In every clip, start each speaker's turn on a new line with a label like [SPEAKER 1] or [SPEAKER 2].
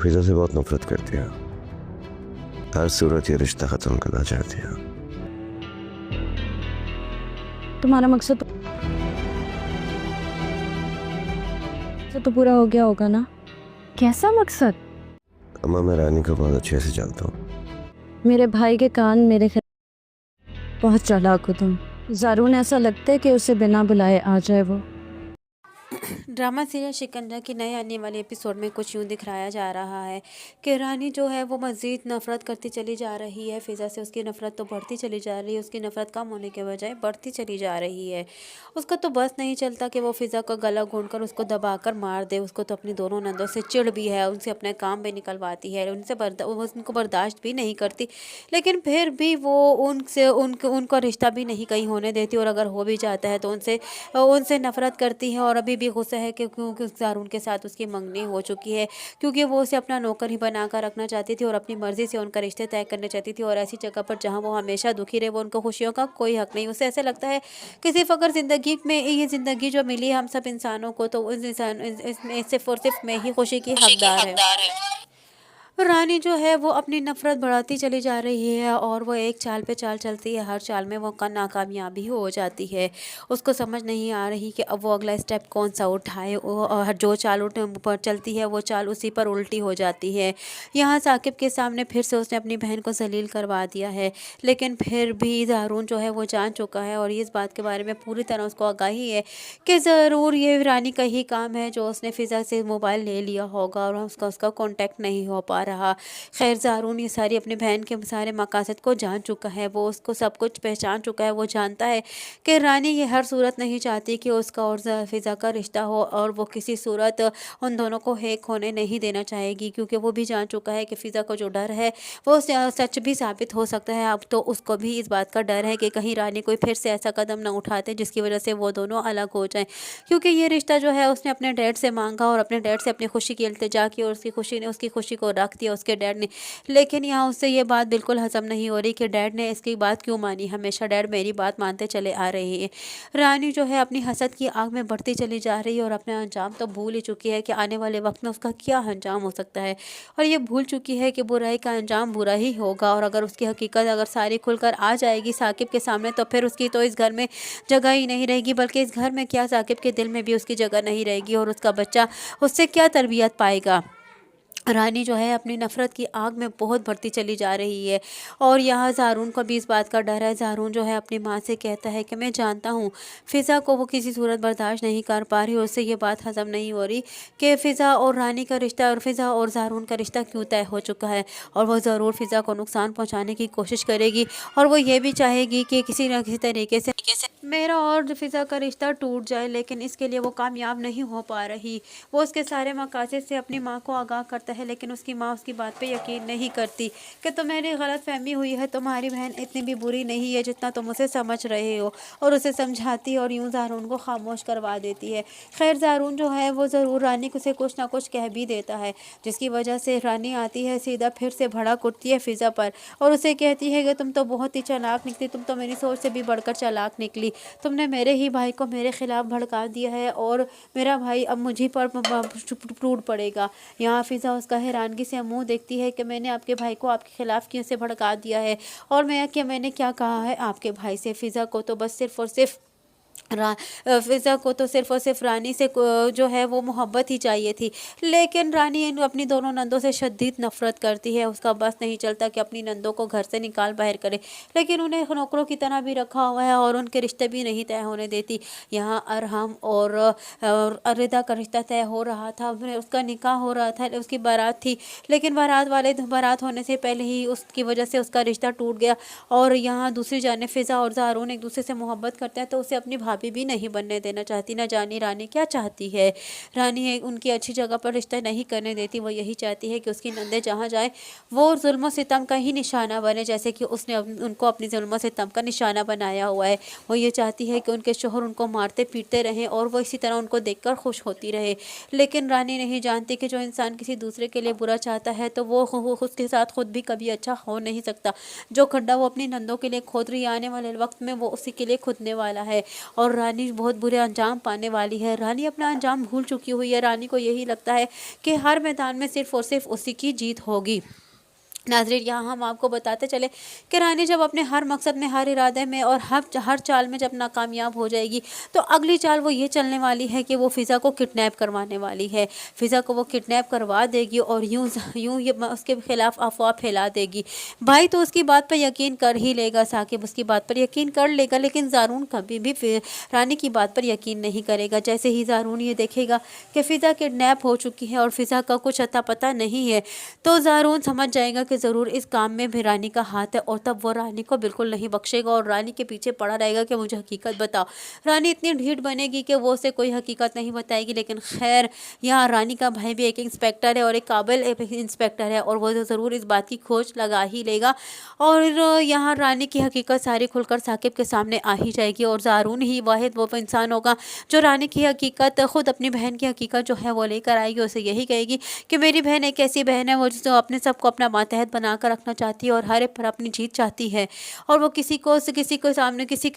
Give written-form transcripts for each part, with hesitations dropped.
[SPEAKER 1] फिजा से बहुत नफरत करती है। हर सूरत ये रिश्ता खत्म करना चाहती है।
[SPEAKER 2] तुम्हारा मकसद तो पूरा हो गया होगा ना?
[SPEAKER 3] कैसा मकसद?
[SPEAKER 1] अम्मा, मैं रानी को बहुत अच्छे से जानता हूँ।
[SPEAKER 2] मेरे भाई के कान मेरे खिलाफ बहुत चालाक हो तुम। ज़ारून ऐसा लगता है कि उसे बिना बुलाए आ जाए वो।
[SPEAKER 4] ड्रामा सीरियल शिकंजा के नए आने वाले एपिसोड में कुछ यूँ दिखाया जा रहा है कि रानी जो है वो मज़ीद नफ़रत करती चली जा रही है फ़िज़ा से। उसकी नफ़रत तो बढ़ती चली जा रही है, उसकी नफ़रत कम होने के बजाय बढ़ती चली जा रही है। उसका तो बस नहीं चलता कि वो फ़िज़ा का गला घोंटकर उसको दबाकर मार दे। उसको तो अपनी दोनों नंदों से चिढ़ भी है, उनसे अपने काम भी निकलवाती है, उनको बर्दाश्त भी नहीं करती, लेकिन फिर भी वो उनका रिश्ता भी नहीं कहीं होने देती। और अगर हो भी जाता है तो उनसे नफ़रत करती है। और अभी भी गुस्सा है कि क्योंकि ज़ारून के साथ उसकी मंगनी हो चुकी है, क्योंकि वो उसे अपना नौकर ही बनाकर रखना चाहती थी और अपनी मर्ज़ी से उनका रिश्ते तय करना चाहती थी। और ऐसी जगह पर जहाँ वो हमेशा दुखी रहे, वो उनको खुशियों का कोई हक़ नहीं। उसे ऐसा लगता है कि सिर्फ़ अगर ज़िंदगी में ये ज़िंदगी जो मिली है हम सब इंसानों को, तो उस इंसान इसमें सिर्फ़ और सिर्फ मैं ही खुशी की हकदार है। रानी जो है वो अपनी नफ़रत बढ़ाती चली जा रही है और वो एक चाल पे चाल चलती है, हर चाल में वो नाकामयाबी हो जाती है। उसको समझ नहीं आ रही कि अब वो अगला स्टेप कौन सा उठाए। और जो चाल पर चलती है वो चाल उसी पर उल्टी हो जाती है। यहाँ साकिब के सामने फिर से उसने अपनी बहन को जलील करवा दिया है, लेकिन फिर भी ज़ारून जो है वो जान चुका है और इस बात के बारे में पूरी तरह उसको आगाही है कि ज़रूर ये रानी का ही काम है जो उसने फ़िज़ा से मोबाइल ले लिया होगा और उसका कॉन्टैक्ट नहीं हो पा रहा। खैर ज़ारून ये सारी अपनी बहन के सारे मकासद को जान चुका है, वो उसको सब कुछ पहचान चुका है। वो जानता है कि रानी ये हर सूरत नहीं चाहती कि उसका और फ़िज़ा का रिश्ता हो, और वो किसी सूरत उन दोनों को एक होने नहीं देना चाहेगी, क्योंकि वो भी जान चुका है कि फ़िज़ा को जो डर है वो सच भी साबित हो सकता है। अब तो उसको भी इस बात का डर है कि कहीं रानी कोई फिर से ऐसा कदम ना उठाते जिसकी वजह से वो दोनों अलग हो जाएं, क्योंकि ये रिश्ता जो है उसने अपने डैड से मांगा और अपने डैड से अपनी खुशी की इल्तिजा की और उसकी खुशी को रख दिया उसके डैड ने। लेकिन यहाँ उससे ये बात बिल्कुल हजम नहीं हो रही कि डैड ने इसकी बात क्यों मानी। हमेशा डैड मेरी बात मानते चले आ रहे हैं। रानी जो है अपनी हसद की आग में बढ़ती चली जा रही है और अपना अंजाम तो भूल ही चुकी है कि आने वाले वक्त में उसका क्या अंजाम हो सकता है, और ये भूल चुकी है कि बुराई का अंजाम बुरा ही होगा। और अगर उसकी हकीकत अगर सारी खुलकर आ जाएगी साकिब के सामने, तो फिर उसकी तो इस घर में जगह ही नहीं रहेगी, बल्कि इस घर में क्या साकिब के दिल में भी उसकी जगह नहीं रहेगी, और उसका बच्चा उससे क्या तरबियत पाएगा। रानी जो है अपनी नफ़रत की आग में बहुत बढ़ती चली जा रही है और यहाँ ज़ारून को भी इस बात का डर है। ज़ारून जो है अपनी माँ से कहता है कि मैं जानता हूँ फ़िज़ा को वो किसी सूरत बर्दाश्त नहीं कर पा रही, और उससे ये बात हज़म नहीं हो रही कि फ़िज़ा और रानी का रिश्ता और फ़िज़ा और ज़ारून का रिश्ता क्यों तय हो चुका है, और वो ज़रूर फ़िज़ा को नुकसान पहुँचाने की कोशिश करेगी, और वो ये भी चाहेगी कि किसी न किसी तरीके से मेरा और फ़िज़ा का रिश्ता टूट जाए, लेकिन इसके लिए वो कामयाब नहीं हो पा रही। वो उसके सारे मकासद से अपनी माँ को आगाह करता है, लेकिन उसकी माँ उसकी बात पे यकीन नहीं करती कि तुम्हारी गलत फहमी हुई है, तुम्हारी बहन इतनी भी बुरी नहीं है जितना तुम उसे समझ रहे हो, और उसे समझाती और यूँ ज़ारून को खामोश करवा देती है। खैर ज़ारून जो है वो ज़रूर रानी को से कुछ ना कुछ कह भी देता है, जिसकी वजह से रानी आती है सीधा फिर से भड़क उठती है फ़िज़ा पर और उसे कहती है कि तुम तो बहुत ही चालाक निकली, तुम तो मेरी सोच से भी बढ़कर चालाक निकली। तुमने मेरे ही भाई को मेरे खिलाफ भड़का दिया है और मेरा भाई अब मुझे पर टूट पड़ेगा। यहाँ फ़िज़ा उसका हैरानगी से मुंह देखती है कि मैंने आपके भाई को आपके खिलाफ क्यों से भड़का दिया है, और मैंने क्या कहा है आपके भाई से। फ़िज़ा को तो बस सिर्फ़ और सिर्फ फ़िज़ा को तो सिर्फ़ और सिर्फ रानी से जो है वो मोहब्बत ही चाहिए थी, लेकिन रानी अपनी दोनों नंदों से शदीद नफ़रत करती है। उसका बस नहीं चलता कि अपनी नंदों को घर से निकाल बाहर करे, लेकिन उन्हें नौकरों की तरह भी रखा हुआ है और उनके रिश्ते भी नहीं तय होने देती। यहाँ अरहम और अरिदा का रिश्ता तय हो रहा था, उसका निकाह हो रहा था, उसकी बारात थी, लेकिन बारात होने से पहले ही उसकी वजह से उसका रिश्ता टूट गया। और यहाँ दूसरी जानिब फ़िज़ा और ज़ारून एक दूसरे से मोहब्बत करते हैं, तो उसे अपनी भाभी भी नहीं बनने देना चाहती। ना जानी रानी क्या चाहती है। रानी उनकी अच्छी जगह पर रिश्ता नहीं करने देती, वो यही चाहती है कि उसकी नंदे जहाँ जाए वो जुल्म सितम का ही निशाना बने, जैसे कि उसने उनको अपनी जुल्म सितम का निशाना बनाया हुआ है। वो ये चाहती है कि उनके शोहर उनको मारते पीटते रहें और वो इसी तरह उनको देखकर खुश होती रहे। लेकिन रानी नहीं जानती कि जो इंसान किसी दूसरे के लिए बुरा चाहता है तो वो उसके साथ खुद भी कभी अच्छा हो नहीं सकता। जो खड्डा वो अपनी नंदों के लिए खोद रही है, आने वाले वक्त में वो उसी के लिए खुदने वाला है। और और रानी बहुत बुरे अंजाम पाने वाली है। रानी अपना अंजाम भूल चुकी हुई है। रानी को यही लगता है कि हर मैदान में सिर्फ और सिर्फ उसी की जीत होगी। नाज़रीन, यहाँ हम आपको बताते चले कि रानी जब अपने हर मकसद में, हर इरादे में और हर चाल में जब नाकामयाब हो जाएगी तो अगली चाल वो ये चलने वाली है कि वो फ़िज़ा को किडनैप करवाने वाली है। फ़िज़ा को वो किडनैप करवा देगी और यूँ यूँ ये उसके खिलाफ अफवाह फैला देगी। भाई तो उसकी बात पर यकीन कर ही लेगा, साकिब उसकी बात पर यकीन कर लेगा, लेकिन ज़ारून कभी भी रानी की बात पर यकीन नहीं करेगा। जैसे ही ज़ारून ये देखेगा कि फ़िज़ा किडनैप हो चुकी है और फ़िज़ा का कुछ अता पता नहीं है तो ज़ारून समझ जाएगा कि ज़रूर इस काम में भी रानी का हाथ है, और तब वो रानी को बिल्कुल नहीं बख्शेगा और रानी के पीछे पड़ा रहेगा कि मुझे हकीकत बताओ। रानी इतनी ढीठ बनेगी कि वो उसे कोई हकीकत नहीं बताएगी, लेकिन खैर यहाँ रानी का भाई भी एक इंस्पेक्टर है और एक काबिल इंस्पेक्टर है, और वो ज़रूर इस बात की खोज लगा ही लेगा और यहाँ रानी की हकीकत सारी खुलकर साकिब के सामने आ ही जाएगी। और ज़ारून ही वाहिद वो इंसान होगा जो रानी की हकीकत, खुद अपनी बहन की हकीकत जो है वो लेकर आएगी। उसे यही कहेगी कि मेरी बहन एक ऐसी बहन है वो जो अपने सबको अपना मातहत बनाकर रखना चाहती है और हर एक पर अपनी जीत चाहती है, और वो किसी को सामने किसी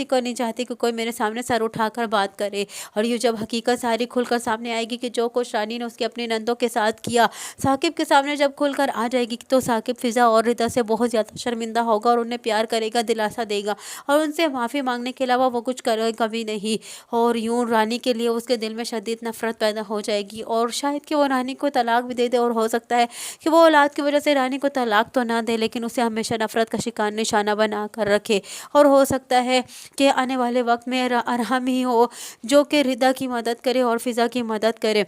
[SPEAKER 4] को नहीं चाहती कि कोई मेरे सामने सर उठाकर बात करे। और ये जब हकीकत सारी खुलकर सामने आएगी कि जो कुछ रानी ने उसके अपने नंदों के साथ किया साकिब के सामने जब खुलकर आ जाएगी, तो साकिब फ़िज़ा और रिदा से बहुत ज़्यादा शर्मिंदा होगा और उन्हें प्यार करेगा, दिलासा देगा और उनसे माफ़ी मांगने के अलावा वो कुछ करेगा कभी नहीं। और यूँ रानी के लिए उसके दिल में शदीद नफरत पैदा हो जाएगी और शायद कि वो रानी को तलाक भी दे दे, और हो सकता है कि वो औलाद की वजह से रानी को तलाक तो ना दे, लेकिन उसे हमेशा नफरत का शिकार निशाना बना कर रखे। और हो सकता है कि आने वाले वक्त में अरहम ही हो जो कि रिदा की मदद करे और फ़िज़ा की मदद करे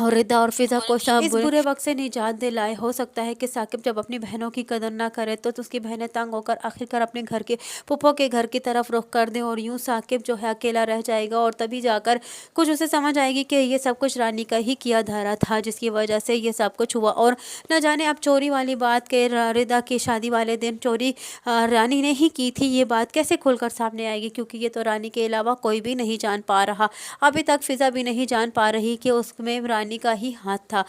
[SPEAKER 4] और रिदा और फ़िज़ा को सब इस बुरे वक्त से निजात दिलाए। हो सकता है कि साकिब जब अपनी बहनों की कदर ना करे तो उसकी बहनें तंग होकर आखिरकार अपने घर के फूफो के घर की तरफ रुख कर दें, और यूँ साकिब जो है अकेला रह जाएगा और तभी जाकर कुछ उसे समझ आएगी कि ये सब कुछ रानी का ही किया धारा था जिसकी वजह से ये सब कुछ हुआ। और न जाने अब चोरी वाली बात के रिदा की शादी वाले दिन चोरी रानी ने ही की थी, ये बात कैसे खुलकर सामने आएगी, क्योंकि ये तो रानी के अलावा कोई भी नहीं जान पा रहा। अभी तक फ़िज़ा भी नहीं जान पा रही कि उसमें रानी का ही हाथ था।